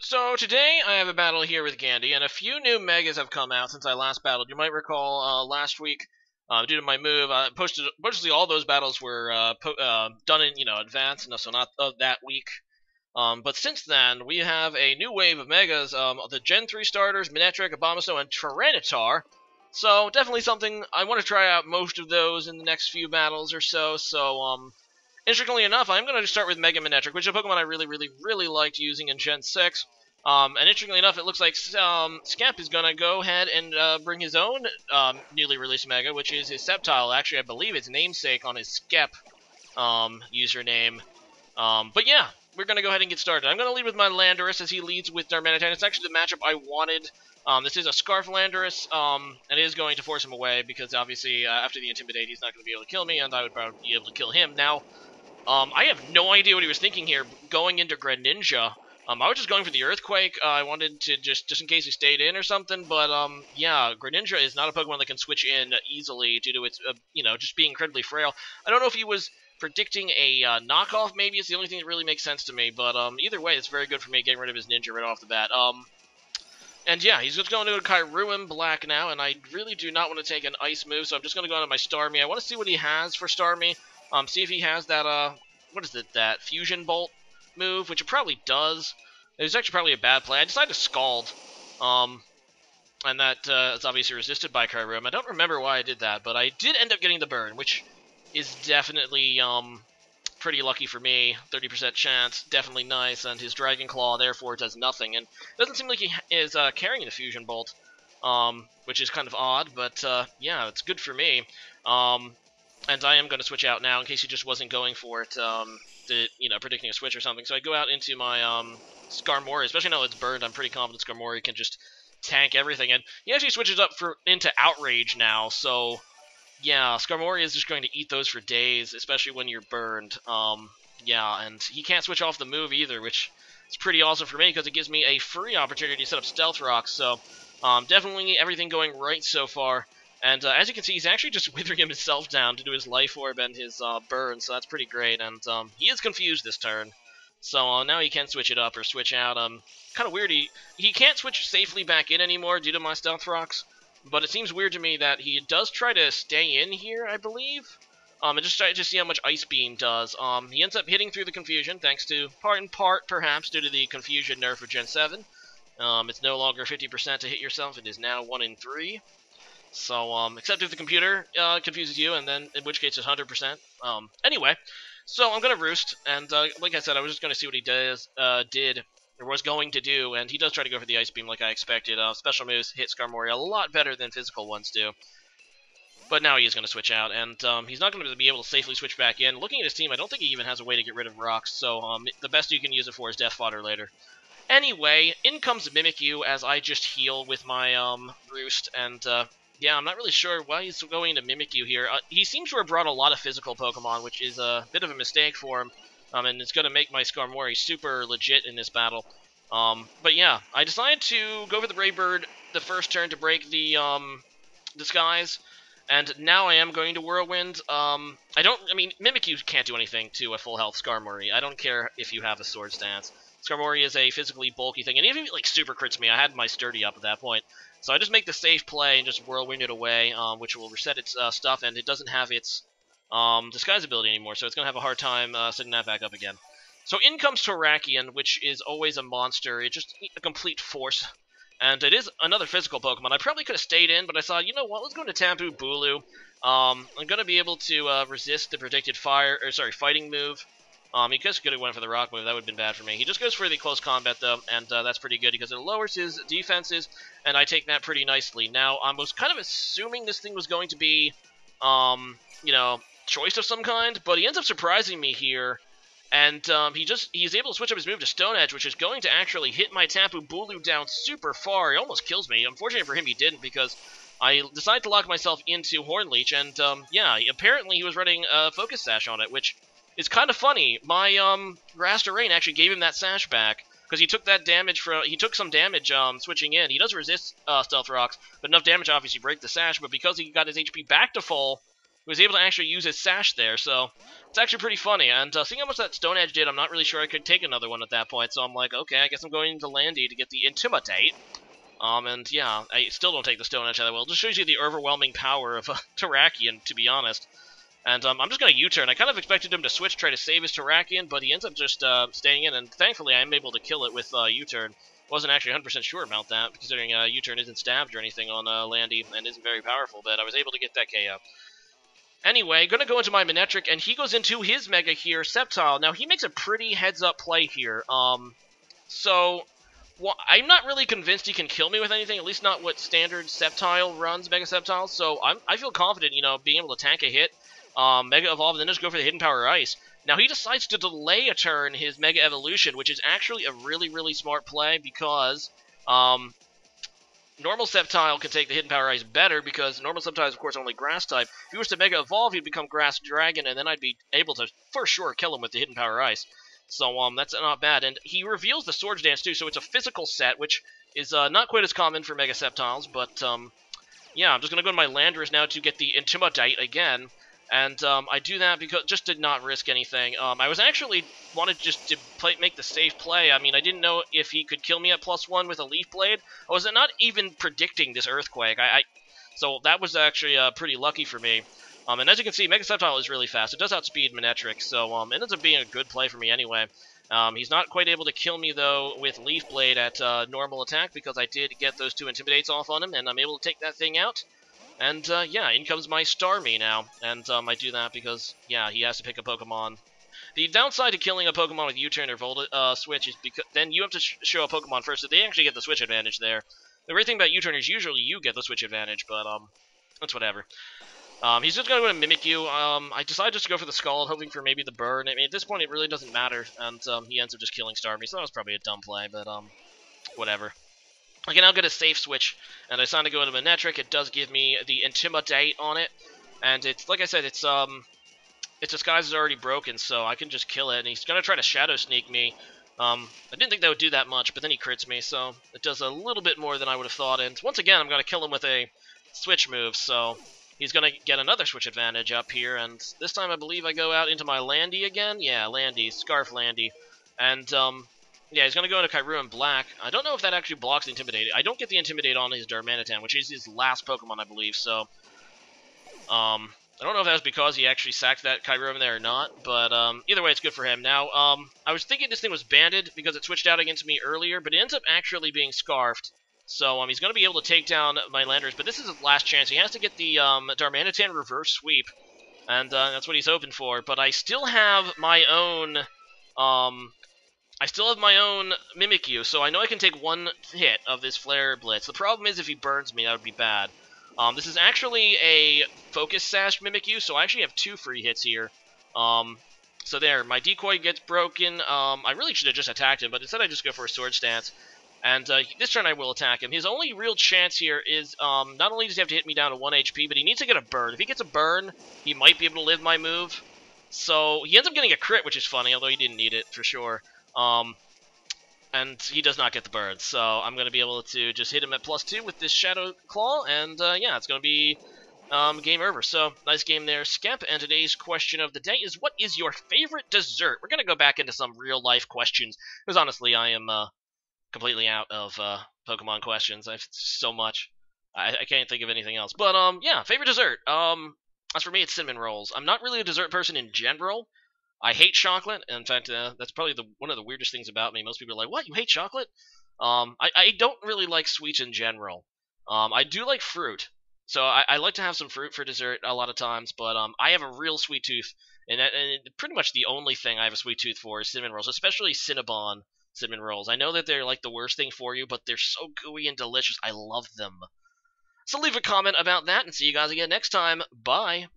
So today I have a battle here with Gandy, and a few new megas have come out since I last battled. You might recall last week, due to my move, mostly all those battles were done in advance, and so not of that week. But since then, we have a new wave of megas, the Gen 3 starters, Manectric, Abomasnow, and Tyranitar. So definitely something I want to try out most of those in the next few battles or so. Interestingly enough, I'm going to start with Mega Manectric, which is a Pokemon I really liked using in Gen 6. And interestingly enough, it looks like Scamp is going to go ahead and bring his own newly released Mega, which is his Sceptile. Actually, I believe it's namesake on his Skep username. But yeah, we're going to go ahead and get started. I'm going to lead with my Landorus as he leads with Darmanitan. It's actually the matchup I wanted. This is a Scarf Landorus, and it is going to force him away because obviously after the Intimidate, he's not going to be able to kill me, and I would probably be able to kill him. Now, I have no idea what he was thinking here going into Greninja. I was just going for the Earthquake. I wanted to just in case he stayed in or something, but yeah, Greninja is not a Pokemon that can switch in easily due to its just being incredibly frail. I don't know if he was predicting a knockoff. Maybe it's the only thing that really makes sense to me, but either way, it's very good for me getting rid of his Ninja right off the bat. And yeah, he's just going to Kyruem Black now, and I really do not want to take an Ice move, so I'm just going to go on to my Starmie. I want to see what he has for Starmie. See if he has that, what is it, that Fusion Bolt move, which it probably does. It's actually probably a bad play. I decided to Scald, and that is obviously resisted by Kyruem. I don't remember why I did that, but I did end up getting the burn, which is definitely, pretty lucky for me. 30% chance, definitely nice, and his Dragon Claw, therefore, does nothing. And it doesn't seem like he is carrying the Fusion Bolt, which is kind of odd, but, yeah, it's good for me. And I am going to switch out now in case he just wasn't going for it, predicting a switch or something. So I go out into my Skarmory, especially now it's burned. I'm pretty confident Skarmory can just tank everything. And he actually switches up into Outrage now, so yeah, Skarmory is just going to eat those for days, especially when you're burned. Yeah, and he can't switch off the move either, which is pretty awesome for me because it gives me a free opportunity to set up Stealth Rocks. So definitely everything going right so far. And as you can see, he's actually just withering himself down to do his Life Orb and his burn, so that's pretty great. And he is confused this turn, so now he can switch it up or switch out. Kind of weird, he can't switch safely back in anymore due to my Stealth Rocks, but it seems weird to me that he does try to stay in here, I believe. And just try to see how much Ice Beam does. He ends up hitting through the Confusion, thanks to, in part, perhaps, due to the Confusion nerf of Gen 7. It's no longer 50% to hit yourself, it is now 1 in 3. So, except if the computer confuses you, and then in which case it's 100%. Anyway, so I'm going to Roost, and like I said, I was just going to see what he was going to do, and he does try to go for the Ice Beam like I expected. Special moves hit Skarmory a lot better than physical ones do. But now he is going to switch out, and he's not going to be able to safely switch back in. Looking at his team, I don't think he even has a way to get rid of rocks, so the best you can use it for is Death Fodder later. Anyway, in comes Mimikyu as I just heal with my Roost, and yeah, I'm not really sure why he's going to Mimikyu here. He seems to have brought a lot of physical Pokemon, which is a bit of a mistake for him, and it's going to make my Skarmory super legit in this battle. But yeah, I decided to go for the Brave Bird the first turn to break the disguise, and now I am going to Whirlwind. Mimikyu can't do anything to a full health Skarmory. I don't care if you have a Sword Stance. Skarmory is a physically bulky thing, and even if it like super crits me, I had my Sturdy up at that point. So I just make the safe play and just Whirlwind it away, which will reset its stuff, and it doesn't have its disguise ability anymore, so it's going to have a hard time setting that back up again. So in comes Terrakion, which is always a monster. It's just a complete force, and it is another physical Pokemon. I probably could have stayed in, but I thought, you know what, let's go into Tapu Bulu. I'm going to be able to resist the predicted fighting move. He could have went for the rock move. That would have been bad for me. He just goes for the close combat, though, and that's pretty good because it lowers his defenses, and I take that pretty nicely. Now, I was kind of assuming this thing was going to be, choice of some kind, but he ends up surprising me here, and he's able to switch up his move to Stone Edge, which is going to actually hit my Tapu Bulu down super far. He almost kills me. Unfortunately for him, he didn't, because I decided to lock myself into Horn Leech, and, yeah, apparently he was running a Focus Sash on it, which it's kind of funny. My Rasterain actually gave him that sash back because he took that damage some damage switching in. He does resist Stealth Rocks, but enough damage to obviously break the sash. But because he got his HP back to full, he was able to actually use his sash there, so it's actually pretty funny. And seeing how much that Stone Edge did, I'm not really sure I could take another one at that point, so I'm like, okay, I guess I'm going into Landy to get the Intimidate. And yeah, I still don't take the Stone Edge that well. It just shows you the overwhelming power of Terrakion, to be honest. And I'm just going to U-turn. I kind of expected him to switch, try to save his Terrakion, but he ends up just staying in, and thankfully I am able to kill it with U-turn. Wasn't actually 100% sure about that, considering U-turn isn't stabbed or anything on Landy, and isn't very powerful, but I was able to get that KO. Anyway, going to go into my Manectric, and he goes into his Mega here, Sceptile. Now, he makes a pretty heads-up play here. Well, I'm not really convinced he can kill me with anything, at least not what standard Sceptile runs, Mega Sceptile, so I feel confident, you know, being able to tank a hit, Mega Evolve, and then just go for the Hidden Power Ice. Now, he decides to delay a turn his Mega Evolution, which is actually a really, really smart play, because normal Sceptile can take the Hidden Power Ice better, because normal Sceptile is, of course, only Grass-type. If he was to Mega Evolve, he'd become Grass Dragon, and then I'd be able to, for sure, kill him with the Hidden Power Ice. So, that's not bad. And he reveals the Swords Dance, too, so it's a physical set, which is not quite as common for Mega Sceptiles, but, yeah, I'm just going to go to my Landorus now to get the Intimidate again. And I do that because just to not risk anything. I was actually wanted just to make the safe play. I mean, I didn't know if he could kill me at +1 with a Leaf Blade. I was not even predicting this Earthquake. So that was actually pretty lucky for me. And as you can see, Mega Sceptile is really fast. It does outspeed Manectric, so it ends up being a good play for me anyway. He's not quite able to kill me, though, with Leaf Blade at normal attack, because I did get those 2 Intimidates off on him, and I'm able to take that thing out. And, yeah, in comes my Starmie now, and I do that because, yeah, he has to pick a Pokemon. The downside to killing a Pokemon with U-turn or Volt Switch is because then you have to show a Pokemon first, so they actually get the Switch advantage there. The great thing about U-turn is usually you get the Switch advantage, but, that's whatever. He's just going to go to Mimikyu. I decided just to go for the Scald, hoping for maybe the Burn. I mean, at this point, it really doesn't matter, and he ends up just killing Starmie, so that was probably a dumb play, but, whatever. I can now get a safe switch, and I decided to go into Manectric. It does give me the Intimidate on it, and it's, like I said, its disguise is already broken, so I can just kill it, and he's going to try to Shadow Sneak me. I didn't think that would do that much, but then he crits me, so it does a little bit more than I would have thought, and once again, I'm going to kill him with a Switch move, so he's going to get another Switch advantage up here, and this time I believe I go out into my Landy again. Yeah, Landy, Scarf Landy, and, yeah, he's going to go into Kairuan Black. I don't know if that actually blocks the Intimidate. I don't get the Intimidate on his Darmanitan, which is his last Pokemon, I believe, so I don't know if that was because he actually sacked that Kairuan there or not, but either way, it's good for him. Now, I was thinking this thing was banded because it switched out against me earlier, but it ends up actually being Scarfed, so he's going to be able to take down my Landorus, but this is his last chance. He has to get the Darmanitan Reverse Sweep, and that's what he's hoping for, but I still have my own... Mimikyu, so I know I can take 1 hit of this Flare Blitz. The problem is if he burns me, that would be bad. This is actually a Focus Sash Mimikyu, so I actually have 2 free hits here. So there, my decoy gets broken. I really should have just attacked him, but instead I just go for a Sword Stance. And this turn I will attack him. His only real chance here is, not only does he have to hit me down to 1 HP, but he needs to get a burn. If he gets a burn, he might be able to live my move. So he ends up getting a crit, which is funny, although he didn't need it, for sure. And he does not get the bird, so I'm going to be able to just hit him at +2 with this Shadow Claw, and yeah, it's going to be game over. So, nice game there, Skep, and today's question of the day is, what is your favorite dessert? We're going to go back into some real-life questions, because honestly, I am completely out of Pokemon questions. I have so much. I can't think of anything else. But, yeah, favorite dessert. As for me, it's cinnamon rolls. I'm not really a dessert person in general. I hate chocolate. In fact, that's probably one of the weirdest things about me. Most people are like, what, you hate chocolate? I don't really like sweets in general. I do like fruit. So I like to have some fruit for dessert a lot of times, but I have a real sweet tooth. And pretty much the only thing I have a sweet tooth for is cinnamon rolls, especially Cinnabon cinnamon rolls. I know that they're like the worst thing for you, but they're so gooey and delicious. I love them. So leave a comment about that, and see you guys again next time. Bye!